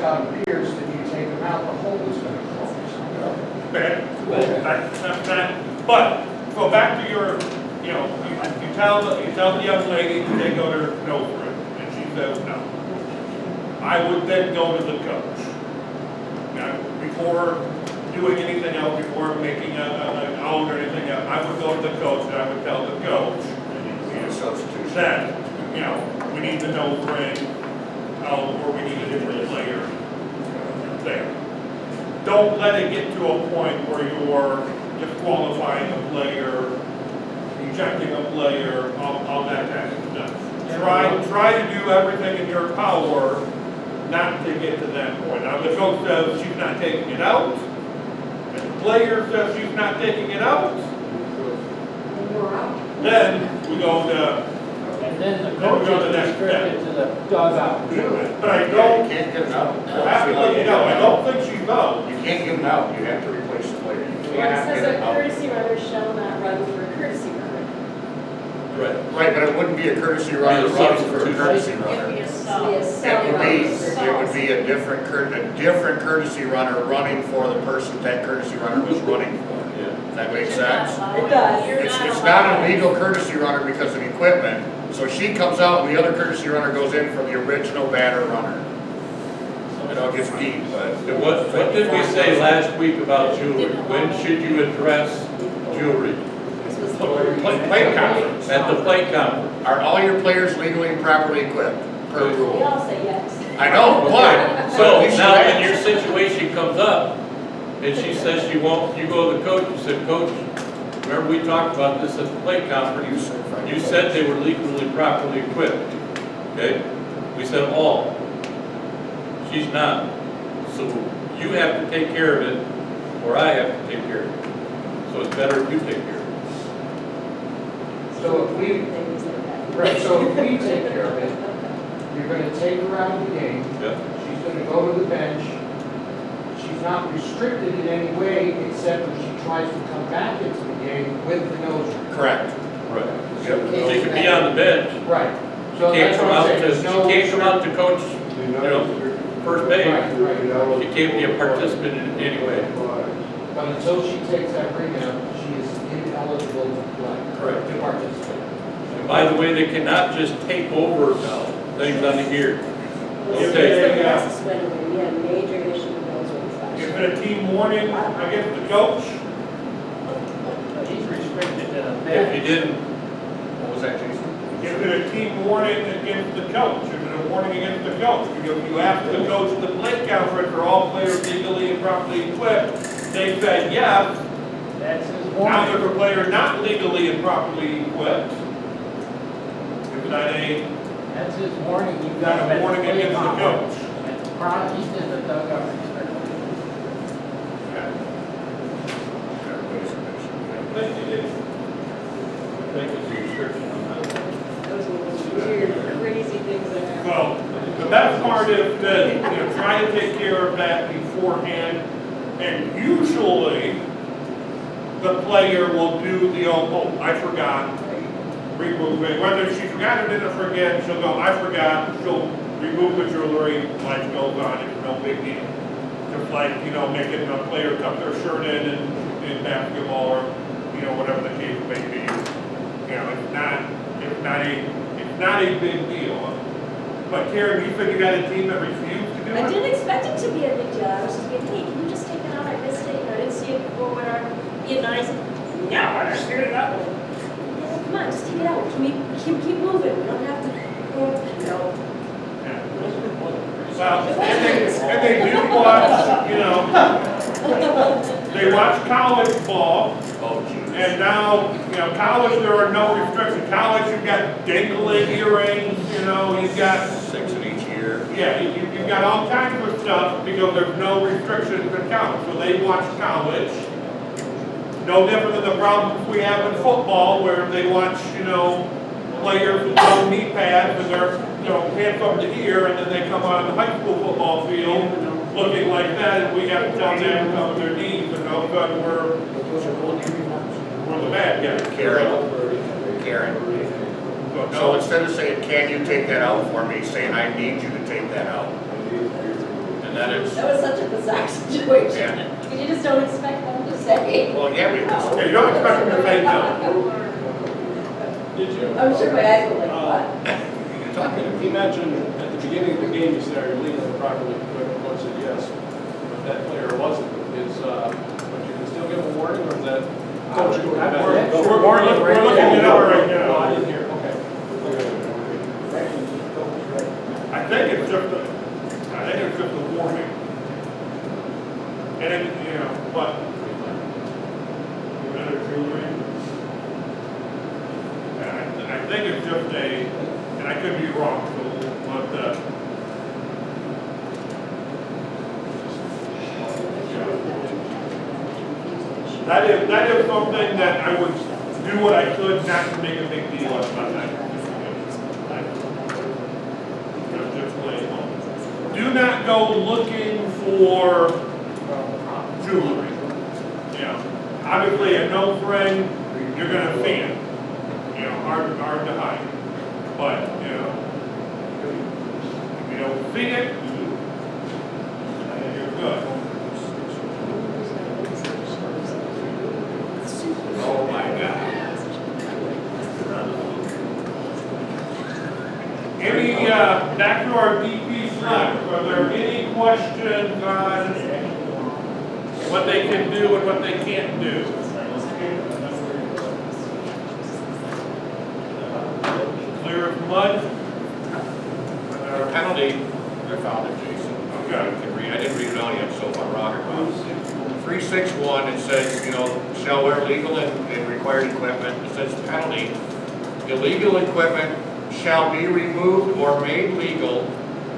pierced and you take them out, the hole is going to close. But go back to your, you know, you tell the young lady to take out her nose ring, and she says no. I would then go to the coach. Now, before doing anything else, before making an out or anything else, I would go to the coach and I would tell the coach that, you know, we need the nose ring, or we need a different player there. Don't let it get to a point where you're disqualifying a player, ejecting a player, all that kind of stuff. Try to do everything in your power not to get to that point. Now, the coach says she's not taking it out, and the player says she's not taking it out, then we go to. And then the coach is restricted to the dugout. But I don't. You can't get it out. I have to let you know, I don't think she's out. You can't get it out, you have to replace the player. You Well, it can't says get a it out. courtesy runner shall not run for a courtesy runner. Right, but it wouldn't be a courtesy runner running for a courtesy runner. It would be a different courtesy runner running for the person that courtesy runner was running for. Does that make sense? It does. It's not a legal courtesy runner because of equipment, so she comes out and the other courtesy runner goes in for the original batter runner. It all gets beat, but. What did we say last week about jewelry? When should you address jewelry? Plate conference. At the plate conference. Are all your players legally and properly equipped per We rule? all say yes. I know, but. So at least now you when ask. your situation comes up, and she says she won't, you go to the coach, you said, Coach, remember we talked about this at the plate conference? You said they were legally properly equipped, okay? We said all. She's not. So you have to take care of it, or I have to take care of it. So it's better if you take care of it. So if we, take care of it, you're going to take her out of the game. Yeah. She's going to go to the bench. She's not restricted in any way except when she tries to come back into the game with the nose ring. Correct. Right. So She could be on the bench. Right. So Can't that's come what I'm out saying. to, There's she no can't come out to coach, you know, first base. Right. She can't be a participant in any way. But until she takes that ring out, she is ineligible to play. Correct. To participate. And by the way, they cannot just take over things on the ear. This Okay. is the last when we had a major issue with those ones last If year. a team warning against the coach, He's restricted to the If bench. you didn't, What was that, Jason? if a team warning against the coach, if it's a warning against the coach, you ask the coach at the plate conference, are all players legally and properly equipped? They said yes. That's his Now warning. if a player not legally and properly equipped, is that a, That's his warning. You've Not got a him at warning the plate against the conference. coach. And the crowd, he's in the dugout restricted. thank you. make a restriction on that. Those are the most weird, crazy things that happen. Well, the best part is that, you know, try to take care of that beforehand, and usually the player will do the, oh, I forgot, remove it. Whether she forgot or didn't forget, she'll go, I forgot, she'll remove the jewelry, life goes on, it's no big deal. Just like, you know, making a player tuck their shirt in basketball, or, you know, whatever the case may be. You know, it's not a big deal. But Karen, you said you had a team that refused to do I it? didn't expect it to be a big deal. I was just being, hey, can you just take it out? I missed it. I didn't see it before when I, you know, I said, no, I just get it out. Yeah, come on, just take it out. Can we keep moving? We don't have to, no. Well, and they do watch, you know, they watch college ball, Oh, geez. and now, you know, college, there are no restrictions. College, you've got dangling earrings, you know, you've got, 6 in each year. yeah, you've got all kinds of stuff because there's no restrictions in college. So they watch college. No different than the problems we have in football where they watch, you know, players with no knee pads and they're, you know, hands up to ear, and then they come on the high school football field looking like that, and we have to tell them to cover their knees, and all of a sudden we're the bad guys. Karen. So, So instead of saying, can you take that out for me, say, I need you to take that out. And is, That was such a bizarre situation. You just don't expect them to say. well, yeah, we just, Okay, you don't expect them to say no. Did you? I'm sure my eyes were like, what? you're talking to He me. mentioned at the beginning of the game, he said, are you legally and properly equipped? Coach said yes, but that player wasn't. But you can still give a warning, or is that? Coach, you We're looking it up right now. Oh, I didn't hear, okay. I think it's just a warning. And it, you know, but. I think it's just and I could be wrong, but, that is something that I would do what I could not to make a big deal about that. Just plain. Do not go looking for jewelry. You know, obviously a no friend, you're gonna see it. You know, hard to hide. But, you know, if you don't see it, you're good. Oh my God. Any, back to our DP slides, are there any questions on what they can do and what they can't do? Clear as mud? Our penalty, I found it, Jason. Okay. You can read, I didn't read it on yet, so I'm wrong about 361, it says, you know, shall wear legal and required equipment. It says penalty, illegal equipment shall be removed or made legal.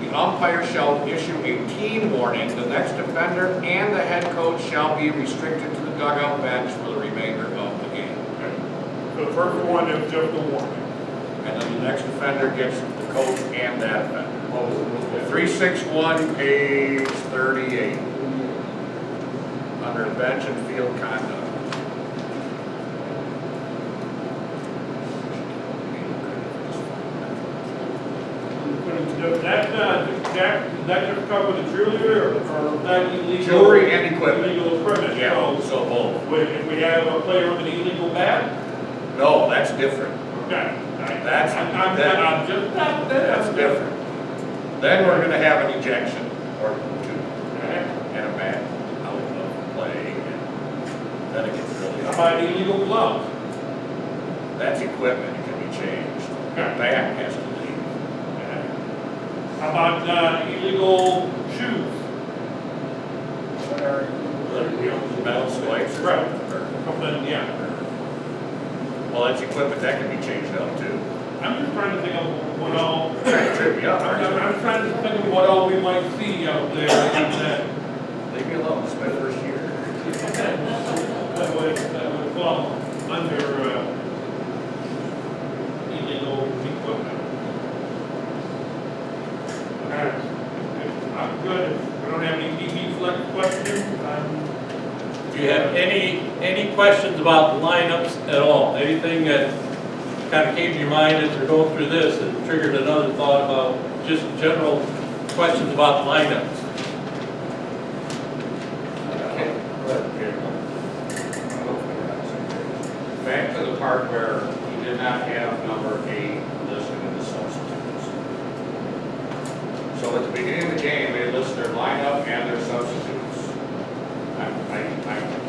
The umpire shall issue a team warning. The next offender and the head coach shall be restricted to the dugout bench for the remainder of the game. So the first one is just a warning. And then the next offender gets the coach and that offender. 361, page 38. Under bench and field conduct. Does that just cover the cheerleader or that illegal? Jewelry and equipment. Illegal equipment, Yeah, so so both. if we have a player with an illegal bat, No, that's different. okay. That's different. Then we're gonna have an ejection or two and a bat out of play. And then it gets really How hard. about illegal gloves? That's equipment, it can be changed. Okay. Bat has to leave. How about illegal shoes? Metal spikes. Right. Something, yeah. Well, that's equipment, that can be changed up too. I'm just trying to think of what all, Trying to trip me up, aren't you? I'm trying to think of what all we might see out there that Leave me alone, it's my first year. that would fall under illegal equipment. Alright, I'm good. If we don't have any DP select questions, Do you have any questions about lineups at all? Anything that kind of came to your mind as you're going through this and triggered another thought about just general questions about lineups? Back to the part where he did not have number 8 listed in the substitutes. So at the beginning of the game, they list their lineup and their substitutes.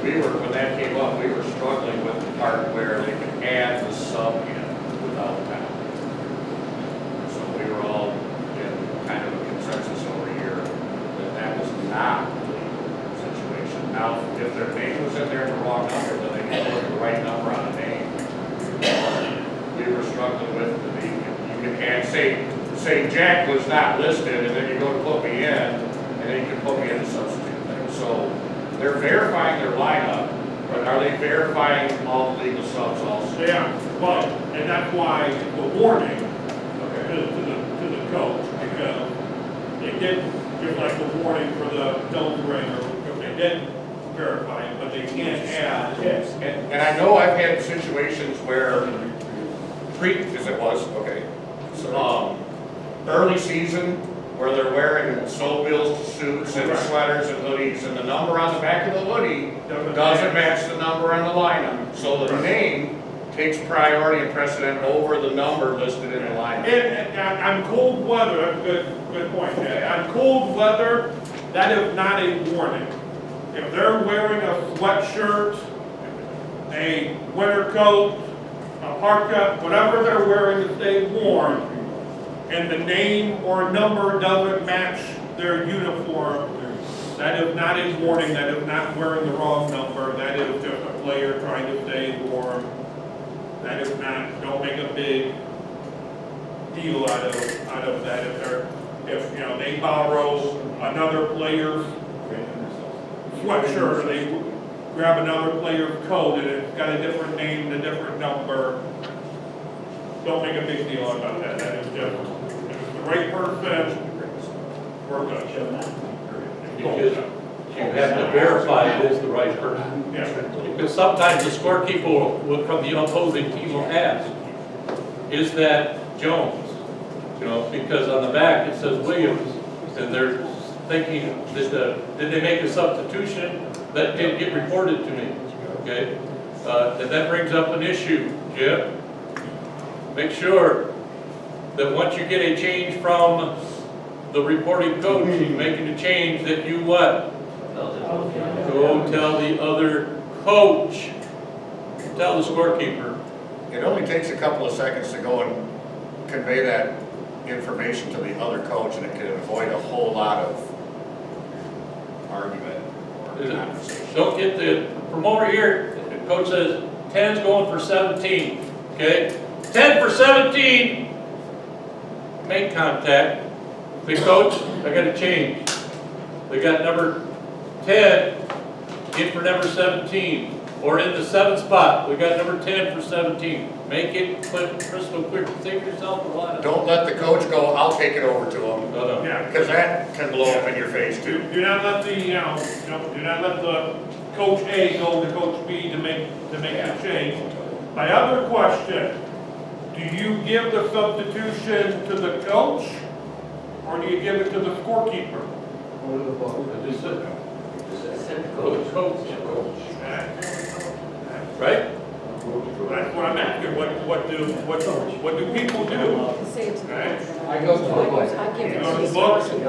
When that came up, we were struggling with the part where they could add the sub in without penalty. So we were all in kind of a consensus over here that that was not the legal situation. Now, if their name was in there in the wrong number, then they could put the right number on the name. We were struggling with you can add, say Jack was not listed, and then you go to put me in, and then you can put me in the substitute thing. So they're verifying their lineup, but are they verifying all the legal subs also? yeah, but, and that's why it's a warning to the coach, because they didn't, just like the warning for the double ring, or they didn't verify it, but they can't add. Yes. And I know I've had situations where as it was, okay. So, early season, where they're wearing snowmobiles, suits, and Right. sweaters and hoodies, and the number on the back of the hoodie doesn't match the number on the lineup. So the name takes priority and precedent over the number listed in the lineup. And on cold weather, that's a good point, Jay. On cold weather, that is not a warning. If they're wearing a sweatshirt, a winter coat, a parka, whatever they're wearing to stay warm, and the name or number doesn't match their uniform, that is not a warning, that is not wearing the wrong number, that is just a player trying to stay warm. That is not, don't make a big deal out of that. If you know, they borrow another player's sweatshirt, or they grab another player's coat and it's got a different name, and a different number, don't make a big deal about that. That is just, if it's the right person, we're good. Because you have to verify it is the right person. Yeah. Because sometimes the scorekeeper will, from the opposing team will ask, is that Jones? You know, because on the back it says Williams, and they're thinking that, did they make a substitution? That didn't get reported to me, okay? And that brings up an issue, Jeff. Make sure that once you get a change from the reporting coach, he's making a change, that you what? Go tell the other coach, tell the scorekeeper. It only takes a couple of seconds to go and convey that information to the other coach, and it can avoid a whole lot of argument or conversation. Don't get the promoter here, the coach says 10's going for 17, okay? 10 for 17, make contact. Big coach, I got to change. They got number 10 in for number 17, or in the 7th spot, we got number 10 for 17. Make it crystal clear, save yourself a lot of. Don't let the coach go, I'll take it over to him, No. Yeah. because that can blow up in your face too. Do not let the, do not let the coach A go to coach B to make a change. My other question, do you give the substitution to the coach, or do you give it to the scorekeeper? I just said, coach. Right? That's what I'm asking, what do people do? Right? I go to the book. You go to the books? Okay.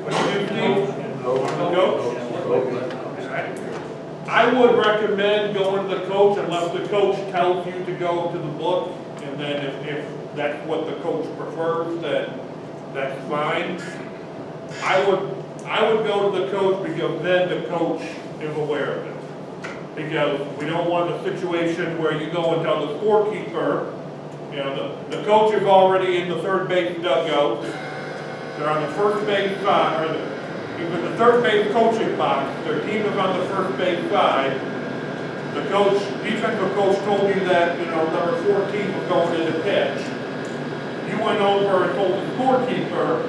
What do you think? The coach? Okay. I would recommend going to the coach unless the coach tells you to go to the book, and then if that's what the coach prefers, then that's fine. I would go to the coach, because then the coach is aware of it. Because we don't want a situation where you go and tell the scorekeeper, the coach is already in the third base dugout, they're on the first base side, or even the third base coaching box, their team is on the first base side. The coach, defensive coach told you that, number 14 was going in the pitch. You went over and told the scorekeeper,